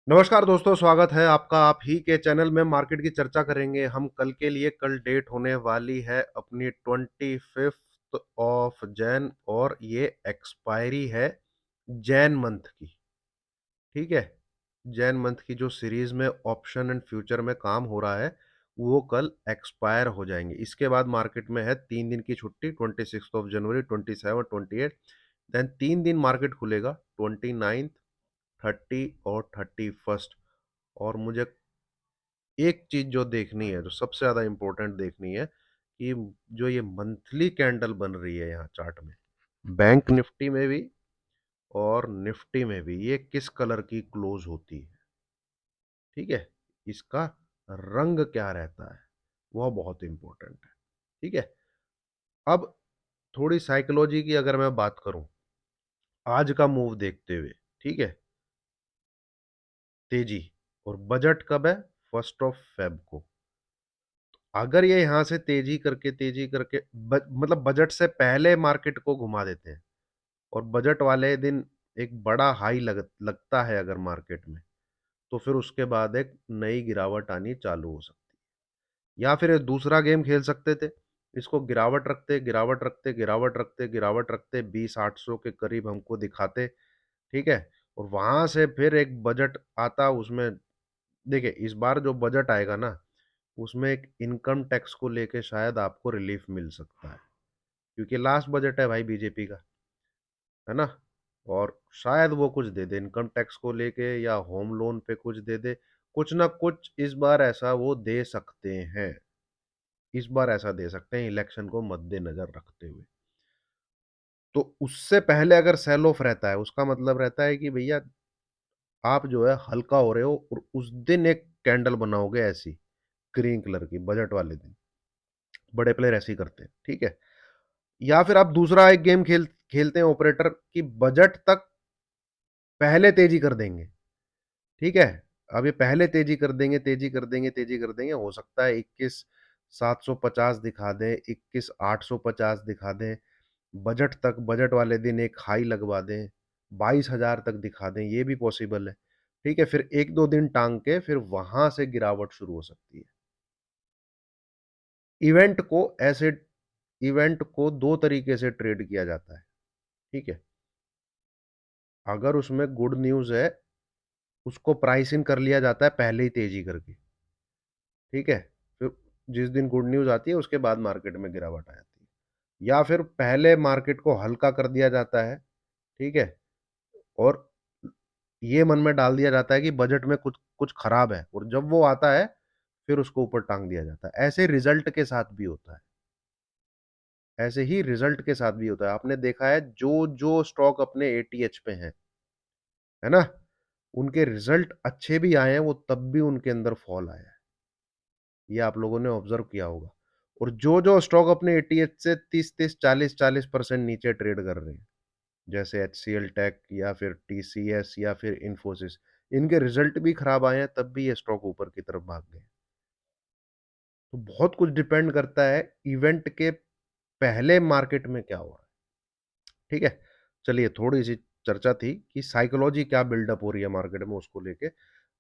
नमस्कार दोस्तों, स्वागत है आपका आप ही के चैनल में। मार्केट की चर्चा करेंगे हम कल के लिए। कल डेट होने वाली है अपनी 25 ऑफ जैन और ये एक्सपायरी है जैन मंथ की। ठीक है, जैन मंथ की जो सीरीज में ऑप्शन एंड फ्यूचर में काम हो रहा है वो कल एक्सपायर हो जाएंगे। इसके बाद मार्केट में है 3 दिन की छुट्टी, 26 ऑफ जनवरी, 27, 28। देन 3 दिन मार्केट खुलेगा, 29, 30 और 31। और मुझे एक चीज जो देखनी है, जो सबसे ज्यादा इंपॉर्टेंट देखनी है, कि जो ये मंथली कैंडल बन रही है यहाँ चार्ट में, बैंक निफ्टी में भी और निफ्टी में भी, ये किस कलर की क्लोज होती है। ठीक है, इसका रंग क्या रहता है वह बहुत इंपॉर्टेंट है। ठीक है, अब थोड़ी साइकोलॉजी की अगर मैं बात करूं आज का मूव देखते हुए। ठीक है, तेजी और बजट कब है? 1 फेब को। अगर ये यहाँ से तेजी करके मतलब बजट से पहले मार्केट को घुमा देते हैं और बजट वाले दिन एक बड़ा हाई लगता है अगर मार्केट में, तो फिर उसके बाद एक नई गिरावट आनी चालू हो सकती है। या फिर एक दूसरा गेम खेल सकते थे, इसको गिरावट रखते गिरावट रखते गिरावट रखते गिरावट रखते 20-800 के करीब हमको दिखाते। ठीक है, और वहां से फिर एक बजट आता उसमें। देखिए, इस बार जो बजट आएगा ना, उसमें एक इनकम टैक्स को लेके शायद आपको रिलीफ मिल सकता है, क्योंकि लास्ट बजट है भाई बीजेपी का, है ना। और शायद वो कुछ दे दे इनकम टैक्स को लेके, या होम लोन पे कुछ दे दे। कुछ ना कुछ इस बार ऐसा वो दे सकते हैं, इस बार ऐसा दे सकते हैं इलेक्शन को मद्देनजर रखते हुए। तो उससे पहले अगर सेल ऑफ रहता है, उसका मतलब रहता है कि भैया आप जो है हल्का हो रहे हो, और उस दिन एक कैंडल बनाओगे ऐसी ग्रीन कलर की बजट वाले दिन। बड़े प्लेयर ऐसे ही करते हैं। ठीक है, या फिर आप दूसरा एक गेम खेलते हैं ऑपरेटर, की बजट तक पहले तेजी कर देंगे। ठीक है, अब ये पहले तेजी कर देंगे, तेजी कर देंगे, तेजी कर देंगे। हो सकता है 21,750 दिखा दें, 21,850 दिखा दें। बजट तक, बजट वाले दिन एक हाई लगवा दें, 22,000 तक दिखा दें, ये भी पॉसिबल है। ठीक है, फिर एक दो दिन टांग के फिर वहां से गिरावट शुरू हो सकती है। इवेंट को ऐसे इवेंट को दो तरीके से ट्रेड किया जाता है। ठीक है, अगर उसमें गुड न्यूज है, उसको प्राइस इन कर लिया जाता है पहले ही तेजी करके। ठीक है, फिर जिस दिन गुड न्यूज आती है उसके बाद मार्केट में गिरावट आ जाती है। या फिर पहले मार्केट को हल्का कर दिया जाता है। ठीक है, और ये मन में डाल दिया जाता है कि बजट में कुछ कुछ खराब है, और जब वो आता है फिर उसको ऊपर टांग दिया जाता है। ऐसे रिजल्ट के साथ भी होता है, ऐसे ही रिजल्ट के साथ भी होता है। आपने देखा है जो जो स्टॉक अपने एटीएच पे हैं, है ना, उनके रिजल्ट अच्छे भी आए हैं, वो तब भी उनके अंदर फॉल आया है। ये आप लोगों ने ऑब्जर्व किया होगा। और जो जो स्टॉक अपने एटीएच से 30-30, 40-40% नीचे ट्रेड कर रहे हैं, जैसे एचसीएल टेक या फिर टीसीएस या फिर इंफोसिस, इनके रिजल्ट भी खराब आए हैं तब भी ये स्टॉक ऊपर की तरफ भाग गए। तो बहुत कुछ डिपेंड करता है इवेंट के पहले मार्केट में क्या हो रहा है। ठीक है, चलिए थोड़ी सी चर्चा थी कि साइकोलॉजी क्या बिल्डअप हो रही है मार्केट में, उसको लेके।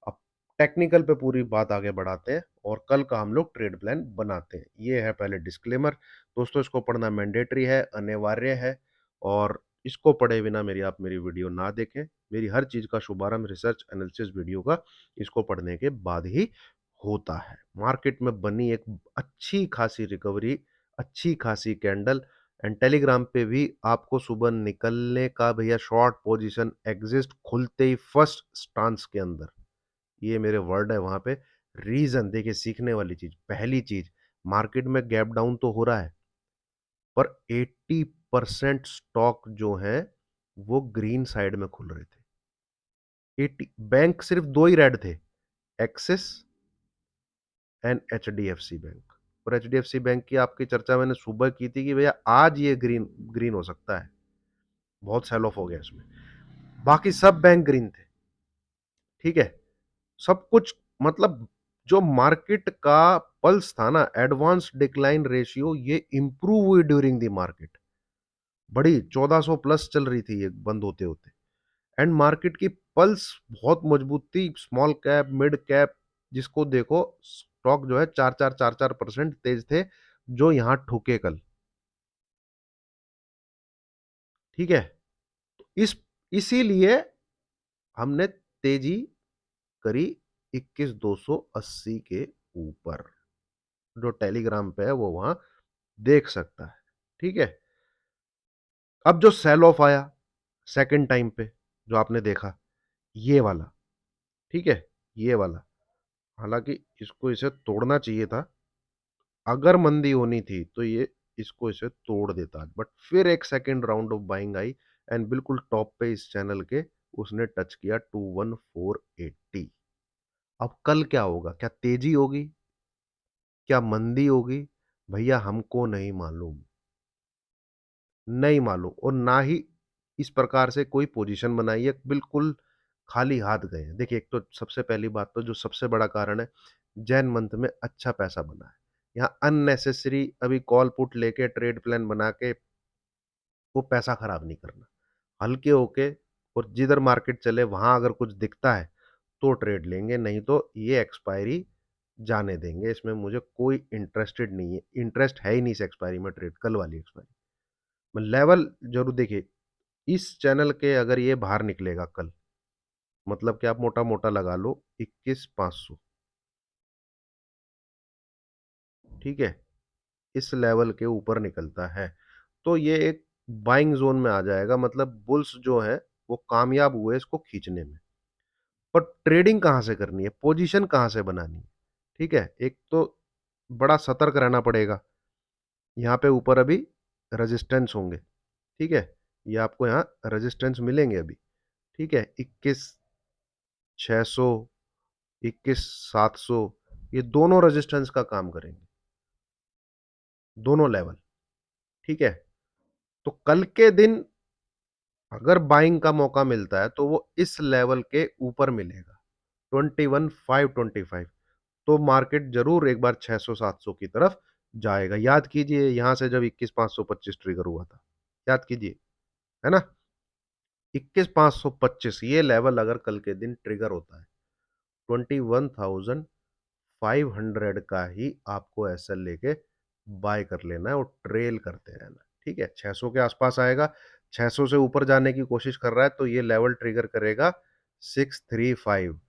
अब टेक्निकल पे पूरी बात आगे बढ़ाते हैं और कल का हम लोग ट्रेड प्लान बनाते हैं। ये है पहले डिस्क्लेमर। दोस्तों, इसको पढ़ना मैंडेटरी है, अनिवार्य है, और इसको पढ़े बिना मेरी वीडियो ना देखें। मेरी हर चीज का शुभारंभ रिसर्च एनालिसिस वीडियो का इसको पढ़ने के बाद ही होता है। मार्केट में बनी एक अच्छी खासी रिकवरी, अच्छी खासी कैंडल, एंड टेलीग्राम पे भी आपको सुबह निकलने का भैया शॉर्ट पोजीशन एग्जिस्ट खुलते ही फर्स्ट स्टांस के अंदर, ये मेरे वर्ड है वहां पे। रीजन देखिए, सीखने वाली चीज, पहली चीज, मार्केट में गैप डाउन तो हो रहा है, पर 80% स्टॉक जो है वो ग्रीन साइड में खुल रहे थे। 80 बैंक सिर्फ दो ही रेड थे, एक्सिस एंड एचडीएफसी बैंक। और एचडीएफसी बैंक की आपकी चर्चा मैंने सुबह की थी कि भैया आज ये ग्रीन ग्रीन हो सकता है, बहुत सेल ऑफ हो गया इसमें। बाकी सब बैंक ग्रीन थे। ठीक है, सब कुछ, मतलब जो मार्केट का पल्स था ना, एडवांस डिक्लाइन रेशियो, ये इंप्रूव हुई ड्यूरिंग द मार्केट। बड़ी 1400 प्लस चल रही थी ये बंद होते होते। एंड मार्केट की पल्स बहुत मजबूत थी, स्मॉल कैप, मिड कैप, जिसको देखो स्टॉक जो है 4-4 तेज थे, जो यहाँ ठुके कल। ठीक है, तो इसीलिए हमने तेजी करी 21,280 के ऊपर। जो टेलीग्राम पे है वो वहां देख सकता है। ठीक है, अब जो सेल ऑफ आया सेकंड टाइम पे, जो आपने देखा, ये वाला, ठीक है, ये वाला, हालांकि इसको इसे तोड़ना चाहिए था, अगर मंदी होनी थी तो ये इसको इसे तोड़ देता, बट फिर एक second round of buying I and बिल्कुल टॉप पे इस चैनल के उसने टच किया 21480। अब कल क्या होगा, क्या तेजी होगी, क्या मंदी होगी, भैया हमको नहीं मालूम, नहीं मालूम, और ना ही इस प्रकार से कोई पोजीशन बनाई है, बिल्कुल खाली हाथ गए हैं। देखिए, एक तो सबसे पहली बात तो जो सबसे बड़ा कारण है, जैन मंथ में अच्छा पैसा बना है। यहाँ अननेसेसरी अभी कॉल पुट लेके ट्रेड प्लान बना के वो पैसा खराब नहीं करना, हल्के होके, और जिधर मार्केट चले वहां अगर कुछ दिखता है तो ट्रेड लेंगे, नहीं तो ये एक्सपायरी जाने देंगे। इसमें मुझे कोई इंटरेस्टेड नहीं है, इंटरेस्ट है ही नहीं इस एक्सपायरी में, ट्रेड कल वाली एक्सपायरी में। लेवल जरूर देखिए, इस चैनल के अगर ये बाहर निकलेगा कल, मतलब कि आप मोटा मोटा लगा लो 21,500, ठीक है, इस लेवल के ऊपर निकलता है तो ये एक बाइंग जोन में आ जाएगा, मतलब बुल्स जो है वो कामयाब हुए इसको खींचने में। पर ट्रेडिंग कहां से करनी है, पोजीशन कहां से बनानी है, ठीक है, एक तो बड़ा सतर्क रहना पड़ेगा। यहाँ पे ऊपर अभी रेजिस्टेंस होंगे, ठीक है, ये आपको यहाँ रेजिस्टेंस मिलेंगे अभी, ठीक है, 21,600, 21,700, ये दोनों रेजिस्टेंस का काम करेंगे, दोनों लेवल। ठीक है, तो कल के दिन अगर बाइंग का मौका मिलता है तो वो इस लेवल के ऊपर मिलेगा, 21,525, तो मार्केट जरूर एक बार 600-700 की तरफ जाएगा। याद कीजिए यहां से जब 21,525 ट्रिगर हुआ था, याद कीजिए, है ना, 21,525 ये लेवल अगर कल के दिन ट्रिगर होता है, 21,500 का ही आपको एसएल लेके बाय कर लेना है और ट्रेल करते रहना। ठीक है, 600 के आसपास आएगा, 600 से ऊपर जाने की कोशिश कर रहा है तो ये लेवल ट्रिगर करेगा 635।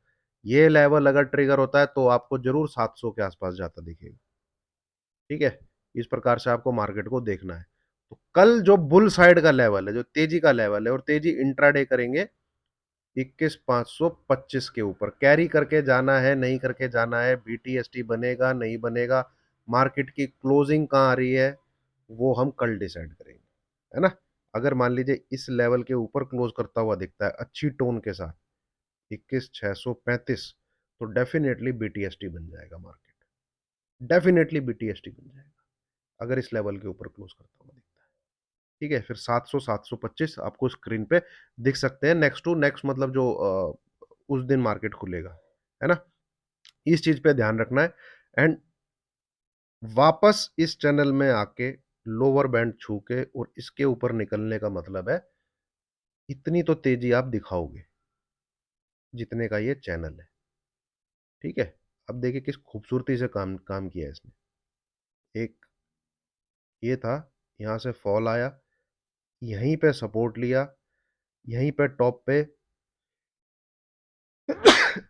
ये लेवल अगर ट्रिगर होता है तो आपको जरूर 700 के आसपास जाता दिखेगा। ठीक है, इस प्रकार से आपको मार्केट को देखना है। तो कल जो बुल साइड का लेवल है, जो तेजी का लेवल है, और तेजी इंट्राडे करेंगे 21,525 के ऊपर, कैरी करके जाना है नहीं करके जाना है, बीटीएसटी बनेगा नहीं बनेगा, मार्केट की क्लोजिंग कहाँ आ रही है, वो हम कल डिसाइड करेंगे, है ना। अगर मान लीजिए इस लेवल के ऊपर क्लोज करता हुआ दिखता है अच्छी टोन के साथ, 21,635, तो डेफिनेटली बीटीएसटी बन जाएगा मार्केट, डेफिनेटली बीटीएसटी बन जाएगा अगर इस लेवल के ऊपर क्लोज करता हुआ दिखता है। ठीक है, फिर 700 725 आपको स्क्रीन पे दिख सकते हैं, नेक्स्ट टू नेक्स्ट, मतलब जो उस दिन मार्केट खुलेगा, है ना, इस चीज पे ध्यान रखना है। एंड वापस इस चैनल में आके लोअर बैंड छू के और इसके ऊपर निकलने का मतलब है इतनी तो तेजी आप दिखाओगे जितने का ये चैनल है। ठीक है, अब देखिए किस खूबसूरती से काम काम किया है इसने। एक ये था, यहां से फॉल आया, यहीं पे सपोर्ट लिया, यहीं पे टॉप पे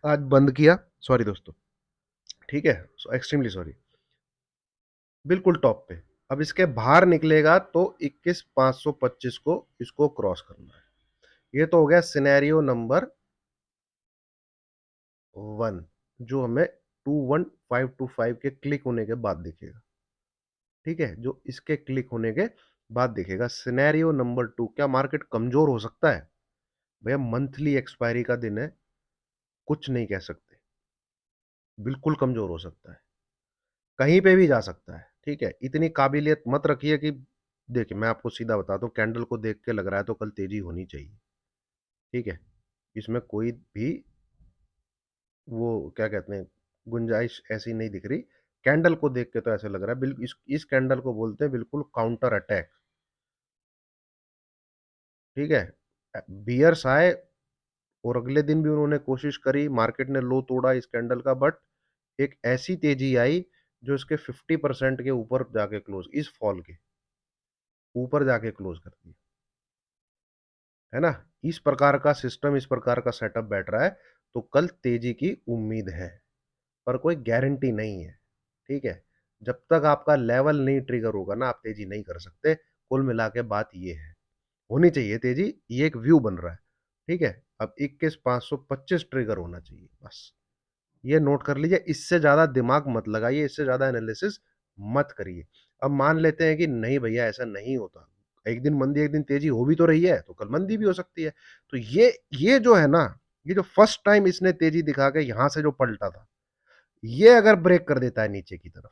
आज बंद किया, सॉरी दोस्तों, ठीक है, एक्सट्रीमली सॉरी, बिल्कुल टॉप पे। अब इसके बाहर निकलेगा तो 21,525 को इसको क्रॉस करना है। ये तो हो गया सिनेरियो नंबर 1, जो हमें 21,525 के क्लिक होने के बाद दिखेगा। ठीक है, जो इसके क्लिक होने के बाद दिखेगा। सिनेरियो नंबर 2, क्या मार्केट कमजोर हो सकता है, भैया मंथली एक्सपायरी का दिन है, कुछ नहीं कह सकते, बिल्कुल कमजोर हो सकता है, कहीं पे भी जा सकता है। ठीक है, इतनी काबिलियत मत रखिए कि, देखिए मैं आपको सीधा बताता हूँ, कैंडल को देख के लग रहा है तो कल तेजी होनी चाहिए। ठीक है, इसमें कोई भी वो क्या कहते हैं गुंजाइश ऐसी नहीं दिख रही। कैंडल को देख के तो ऐसे लग रहा है, बिल्कुल इस कैंडल को बोलते हैं बिल्कुल काउंटर अटैक। ठीक है, बियर्स आए और अगले दिन भी उन्होंने कोशिश करी, मार्केट ने लो तोड़ा इस कैंडल का, बट एक ऐसी तेजी आई जो इसके 50% के ऊपर जाके क्लोज, इस फॉल के ऊपर जाके क्लोज कर दिया, है ना। इस प्रकार का सिस्टम, इस प्रकार का सेटअप बैठ रहा है, तो कल तेजी की उम्मीद है, पर कोई गारंटी नहीं है। ठीक है, जब तक आपका लेवल नहीं ट्रिगर होगा ना, आप तेजी नहीं कर सकते। कुल मिला के बात ये है, होनी चाहिए तेजी, ये एक व्यू बन रहा है। ठीक है, अब 21,525 ट्रिगर होना चाहिए बस, ये नोट कर लीजिए। इससे ज्यादा दिमाग मत लगाइए, इससे ज्यादा एनालिसिस मत करिए। अब मान लेते हैं कि नहीं भैया ऐसा नहीं होता, एक दिन मंदी एक दिन तेजी हो भी तो रही है, तो कल मंदी भी हो सकती है। तो ये जो है ना, ये जो फर्स्ट टाइम इसने तेजी दिखा के यहां से जो पलटा था, ये अगर ब्रेक कर देता है नीचे की तरफ,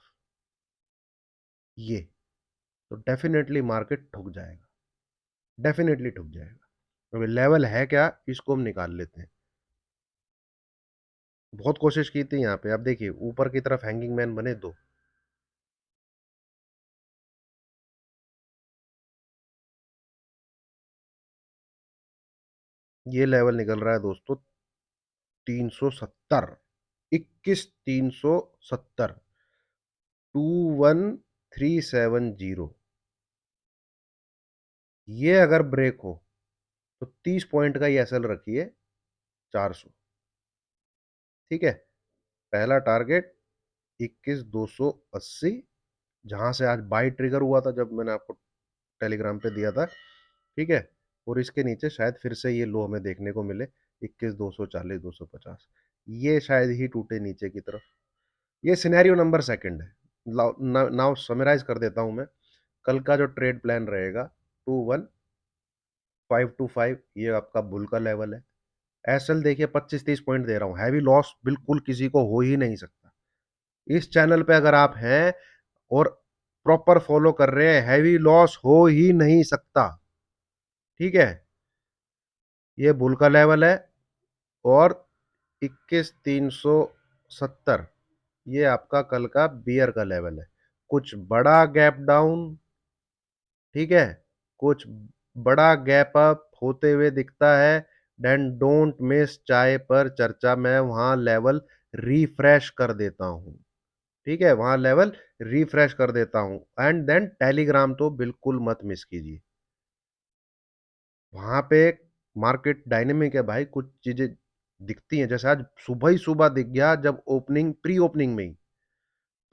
ये तो डेफिनेटली मार्केट ठुक जाएगा, डेफिनेटली ठुक जाएगा। अभी लेवल है क्या, इसको हम निकाल लेते हैं। बहुत कोशिश की थी यहाँ पे, अब देखिए ऊपर की तरफ हैंगिंग मैन बने दो, ये लेवल निकल रहा है दोस्तों 370, 21,370, 21,370। ये अगर ब्रेक हो तो 30 पॉइंट का ये एसएल रखिए 400। ठीक है, पहला टारगेट 21,280, जहां से आज बाई ट्रिगर हुआ था जब मैंने आपको टेलीग्राम पे दिया था। ठीक है, और इसके नीचे शायद फिर से ये लो हमें देखने को मिले, 21,240, 250, ये शायद ही टूटे नीचे की तरफ। ये सिनेरियो नंबर सेकंड है। नाउ समराइज कर देता हूं मैं। कल का जो ट्रेड प्लान रहेगा, 21,525, ये आपका बुल का लेवल है। एसएल देखिए 25-30 पॉइंट दे रहा हूं, हैवी लॉस बिल्कुल किसी को हो ही नहीं सकता। इस चैनल पे अगर आप हैं और प्रॉपर फॉलो कर रहे हैं, हैवी लॉस हो ही नहीं सकता। ठीक है, ये बुल का लेवल है, और 21,370 ये आपका कल का बियर का लेवल है। कुछ बड़ा गैप डाउन, ठीक है, कुछ बड़ा गैप अप होते हुए दिखता है, देन डोंट मिस चाय पर चर्चा, मैं वहां लेवल रिफ्रेश कर देता हूं। ठीक है, वहां लेवल रिफ्रेश कर देता हूं, एंड देन टेलीग्राम तो बिल्कुल मत मिस कीजिए। वहां पे मार्केट डायनेमिक है भाई, कुछ चीजें दिखती हैं, जैसे आज सुबह ही सुबह दिख गया, जब ओपनिंग प्री ओपनिंग में ही,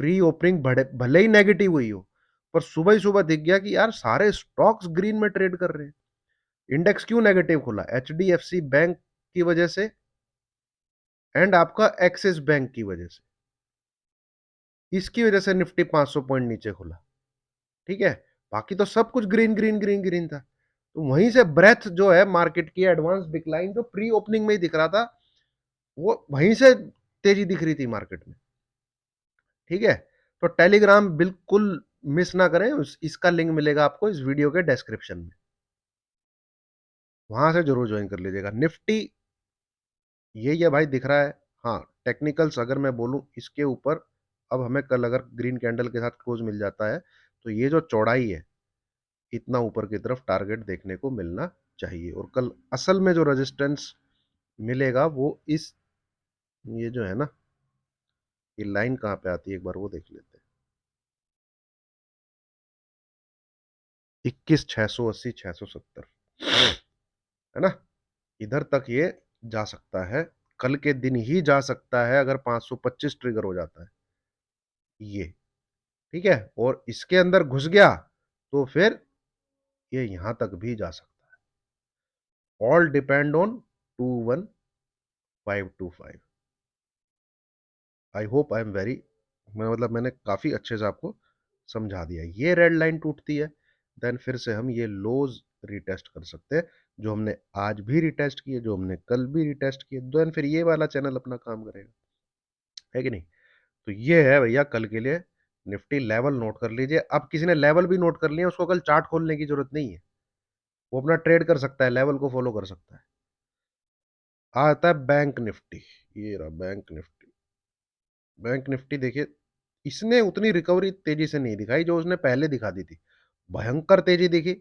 प्री ओपनिंग भले ही नेगेटिव हुई हो, पर सुबह ही सुबह दिख गया कि यार सारे स्टॉक्स ग्रीन में ट्रेड कर रहे हैं। इंडेक्स क्यों नेगेटिव खुला? एचडीएफसी बैंक की वजह से, एंड आपका एक्सिस बैंक की वजह से, इसकी वजह से निफ्टी 500 पॉइंट नीचे खुला। ठीक है, बाकी तो सब कुछ ग्रीन ग्रीन ग्रीन ग्रीन था। तो वहीं से ब्रेथ जो है मार्केट की, एडवांस डिक्लाइन जो प्री ओपनिंग में ही दिख रहा था, वो वहीं से तेजी दिख रही थी मार्केट में। ठीक है, तो टेलीग्राम बिल्कुल मिस ना करें, इसका लिंक मिलेगा आपको इस वीडियो के डिस्क्रिप्शन में, वहां से जरूर ज्वाइन कर लीजिएगा। निफ्टी यही है भाई, दिख रहा है। हाँ, टेक्निकल्स अगर मैं बोलूं इसके ऊपर, अब हमें कल अगर ग्रीन कैंडल के साथ क्लोज मिल जाता है, तो ये जो चौड़ाई है, इतना ऊपर की तरफ टारगेट देखने को मिलना चाहिए। और कल असल में जो रेजिस्टेंस मिलेगा वो इस, ये जो है ना, ये लाइन कहाँ पे आती है एक बार वो देख लेते हैं। 21,680, 670, है ना, इधर तक ये जा सकता है, कल के दिन ही जा सकता है अगर 525 ट्रिगर हो जाता है ये। ठीक है, और इसके अंदर घुस गया तो फिर ये यहां तक भी जा सकता है। All depend on 21,525। I hope I am very, मैं मतलब मैंने काफी अच्छे से आपको समझा दिया। ये रेड लाइन टूटती है, देन फिर से हम ये लोज रिटेस्ट कर सकते हैं, जो हमने आज भी रिटेस्ट किए, जो हमने कल भी रिटेस्ट किए, देन फिर ये वाला चैनल अपना काम करेगा, है कि नहीं। तो ये है भैया कल के लिए निफ्टी लेवल, नोट कर लीजिए। अब किसी ने लेवल भी नोट कर लिया, उसको कल चार्ट खोलने की जरूरत नहीं है, वो अपना ट्रेड कर सकता है, लेवल को फॉलो कर सकता है। आता है बैंक निफ्टी, ये रहा बैंक निफ्टी। बैंक निफ्टी देखिए, इसने उतनी रिकवरी तेजी से नहीं दिखाई जो उसने पहले दिखा दी थी, भयंकर तेजी दिखी।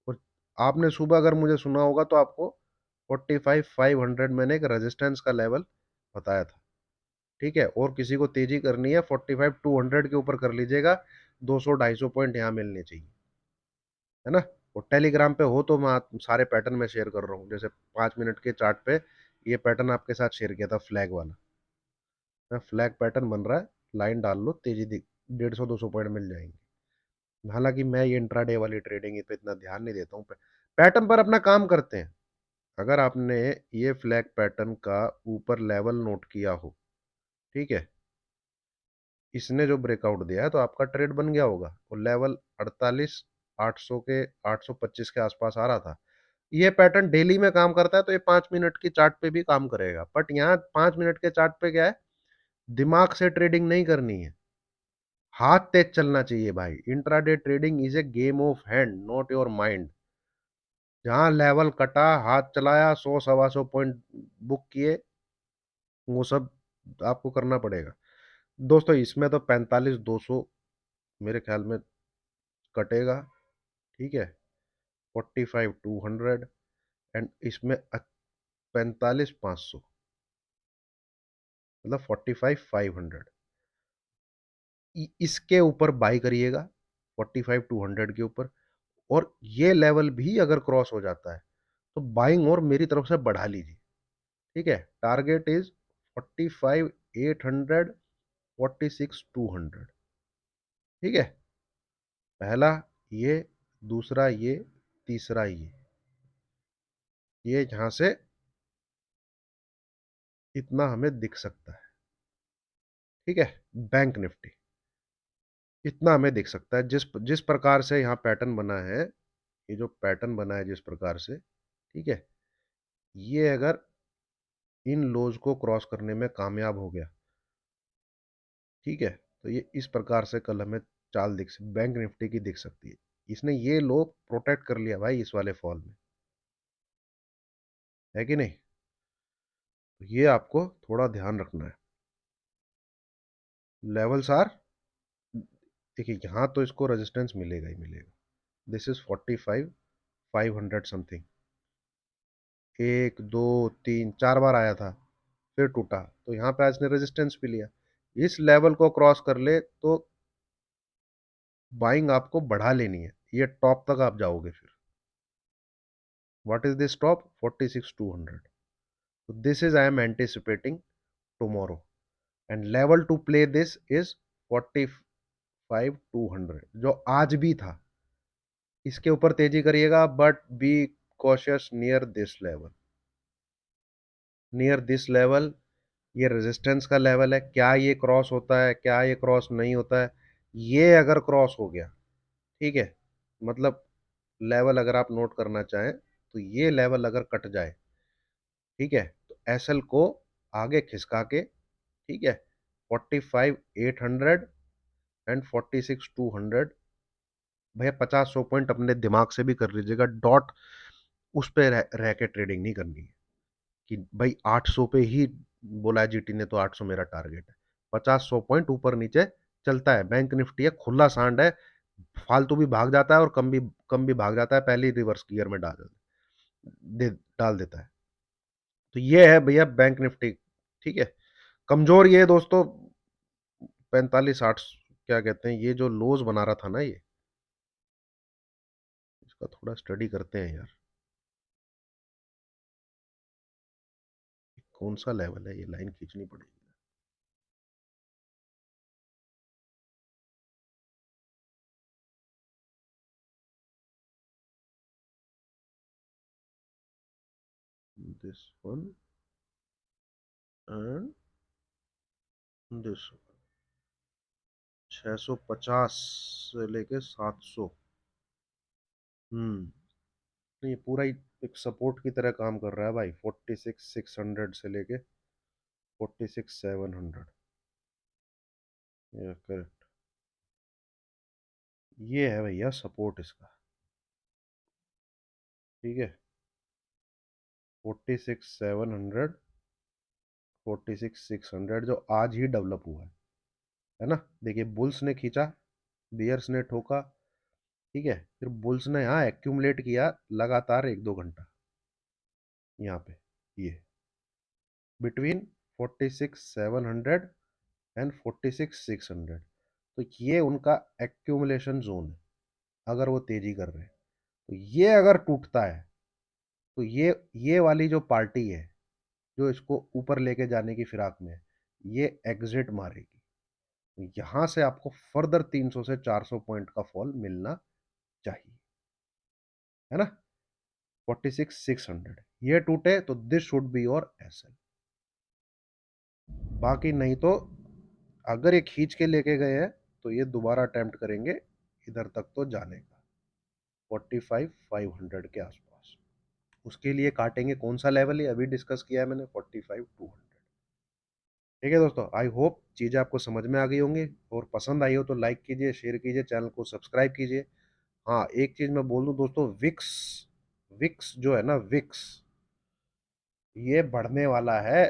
और आपने सुबह अगर मुझे सुना होगा तो आपको 45,500 मैंने एक रेजिस्टेंस का लेवल बताया था। ठीक है, और किसी को तेजी करनी है 45,200 के ऊपर कर लीजिएगा, 200-250 पॉइंट यहाँ मिलने चाहिए, है ना। और टेलीग्राम पे हो तो मैं सारे पैटर्न में शेयर कर रहा हूँ, जैसे 5 मिनट के चार्ट पे ये पैटर्न आपके साथ शेयर किया था फ्लैग वाला, फ्लैग पैटर्न बन रहा है, लाइन डाल लो, तेजी दिख 150-200 पॉइंट मिल जाएंगे। हालांकि मैं ये इंट्राडे वाली ट्रेडिंग पे इतना ध्यान नहीं देता हूँ, पैटर्न पर अपना काम करते हैं। अगर आपने ये फ्लैग पैटर्न का ऊपर लेवल नोट किया हो, ठीक है, इसने जो ब्रेकआउट दिया है तो आपका ट्रेड बन गया होगा, और लेवल 48,800 के 825 के आसपास आ रहा था। ये पैटर्न डेली में काम करता है तो ये 5 मिनट की चार्ट पे भी काम करेगा, बट यहाँ 5 मिनट के चार्ट पे क्या है, दिमाग से ट्रेडिंग नहीं करनी है, हाथ तेज चलना चाहिए भाई। Intraday trading is a game of hand, not your mind. जहां लेवल कटा, हाथ चलाया, 100-125 पॉइंट बुक किए, वो सब आपको करना पड़ेगा दोस्तों। इसमें तो 45,200 मेरे ख्याल में कटेगा, ठीक है, 45,200, एंड इसमें 45,500, मतलब 45,500, इसके ऊपर बाई करिएगा 45,200 के ऊपर। और ये लेवल भी अगर क्रॉस हो जाता है तो बाइंग और मेरी तरफ से बढ़ा लीजिए, ठीक है। टारगेट इज 45,800, 46,200, ठीक है। पहला ये, दूसरा ये, तीसरा ये यहां से इतना हमें दिख सकता है, ठीक है। बैंक निफ्टी इतना हमें दिख सकता है, जिस जिस प्रकार से यहाँ पैटर्न बना है, ये जो पैटर्न बना है जिस प्रकार से, ठीक है, ये अगर इन लोज को क्रॉस करने में कामयाब हो गया, ठीक है, तो ये इस प्रकार से कल हमें चाल बैंक निफ्टी की दिख सकती है। इसने ये लो प्रोटेक्ट कर लिया भाई इस वाले फॉल में, है कि नहीं। तो ये आपको थोड़ा ध्यान रखना है। लेवल्स आर, देखिए यहाँ तो इसको रेजिस्टेंस मिलेगा ही मिलेगा। दिस इज 45,500 समथिंग, 1 2 3 4 बार आया था, फिर टूटा, तो यहाँ पे आज ने रेजिस्टेंस भी लिया। इस लेवल को क्रॉस कर ले तो बाइंग आपको बढ़ा लेनी है, ये टॉप तक आप जाओगे फिर। What is this top? 46,200। so this is I am anticipating tomorrow, and level to play this is 45,200 जो आज भी था। इसके ऊपर तेजी करिएगा, but be cautious near this level, near this level. ये रेजिस्टेंस का लेवल है, क्या ये क्रॉस होता है, क्या ये क्रॉस नहीं होता है। ये अगर क्रॉस हो गया, ठीक है, मतलब लेवल अगर आप नोट करना चाहें तो ये लेवल अगर कट जाए, ठीक है, तो एसएल को आगे खिसका के, ठीक है, 45,800 एंड 46,200, भैया 50-100 पॉइंट अपने दिमाग से भी कर लीजिएगा डॉट, उस पे रह के ट्रेडिंग नहीं करनी है कि भाई 800 पे ही बोला है जीटी ने तो 800 मेरा टारगेट है। 50-100 पॉइंट ऊपर नीचे चलता है, बैंक निफ्टी है, खुला सांड है, फालतू भी भाग जाता है और कम भी भाग जाता है, पहले ही रिवर्स गियर में डाल देता है। तो ये है भैया बैंक निफ्टी, ठीक है। कमजोर ये दोस्तों 45-60, क्या कहते हैं, ये जो लोज बना रहा था ना, ये इसका थोड़ा स्टडी करते हैं यार, कौन सा लेवल है, ये लाइन खींचनी पड़ेगी। दिस वन एंड दिस 650 से लेके 700। ये पूरा ही एक सपोर्ट की तरह काम कर रहा है भाई, 46,600 से लेके 46,700। ये करेक्ट, ये है भैया सपोर्ट इसका, ठीक है। 46,700, 46,600 जो आज ही डेवलप हुआ है ना। देखिए बुल्स ने खींचा, बियर्स ने ठोका, ठीक है, फिर बुल्स ने यहाँ एक्यूमुलेट किया लगातार 1-2 घंटा, यहाँ पे ये बिटवीन 46,700 एंड 46,600, तो ये उनका एक्यूमुलेशन जोन है अगर वो तेजी कर रहे हैं। तो ये अगर टूटता है तो ये वाली जो पार्टी है जो इसको ऊपर लेके जाने की फिराक में है, ये एग्जिट मारेगी। तो यहां से आपको फर्दर 300 से 400 पॉइंट का फॉल मिलना चाहिए, है ना। 46,600 ये टूटे तो this should be your SL. बाकी नहीं तो अगर ये खींच के लेके गए हैं तो ये दोबारा अटेम्प्ट करेंगे इधर तक तो जाने का, 45,500 के आसपास। उसके लिए काटेंगे कौन सा लेवल है अभी डिस्कस किया है मैंने, 45,200। ठीक है दोस्तों, आई होप चीज़ें आपको समझ में आ गई होंगी, और पसंद आई हो तो लाइक कीजिए, शेयर कीजिए, चैनल को सब्सक्राइब कीजिए। हाँ, एक चीज़ मैं बोल दूं दोस्तों, विक्स विक्स जो है ना, विक्स ये बढ़ने वाला है।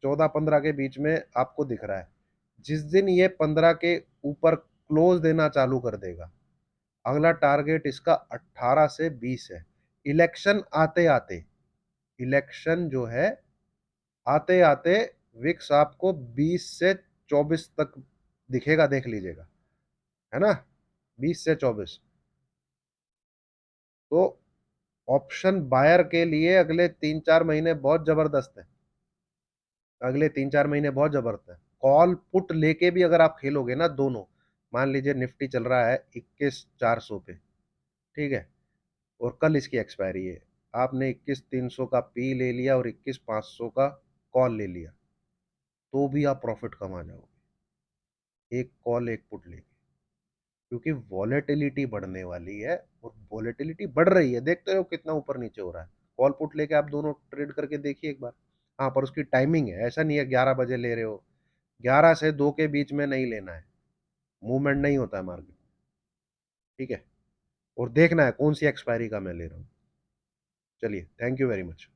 14-15 के बीच में आपको दिख रहा है। जिस दिन ये 15 के ऊपर क्लोज देना चालू कर देगा, अगला टारगेट इसका 18 से 20 है। इलेक्शन आते आते, इलेक्शन जो है आते आते विक्स आपको 20 से 24 तक दिखेगा, देख लीजिएगा, है ना, 20 से 24। तो ऑप्शन बायर के लिए अगले 3-4 महीने बहुत जबरदस्त है। अगले 3-4 महीने बहुत जबरदस्त है। कॉल पुट लेके भी अगर आप खेलोगे ना दोनों, मान लीजिए निफ्टी चल रहा है 21,400 पे, ठीक है, और कल इसकी एक्सपायरी है, आपने 21,300 का पी ले लिया और 21,500 का कॉल ले लिया, तो भी आप प्रॉफिट कमा जाओगे, एक कॉल एक पुट लेके। क्योंकि वॉलेटिलिटी बढ़ने वाली है, और वॉलेटिलिटी बढ़ रही है, देखते हो कितना ऊपर नीचे हो रहा है। कॉल पुट लेके आप दोनों ट्रेड करके देखिए एक बार। हाँ, पर उसकी टाइमिंग है, ऐसा नहीं है 11 बजे ले रहे हो, 11 से 2 के बीच में नहीं लेना है, मूवमेंट नहीं होता है मार्केट, ठीक है। और देखना है कौन सी एक्सपायरी का मैं ले रहा हूँ। चलिए, थैंक यू वेरी मच।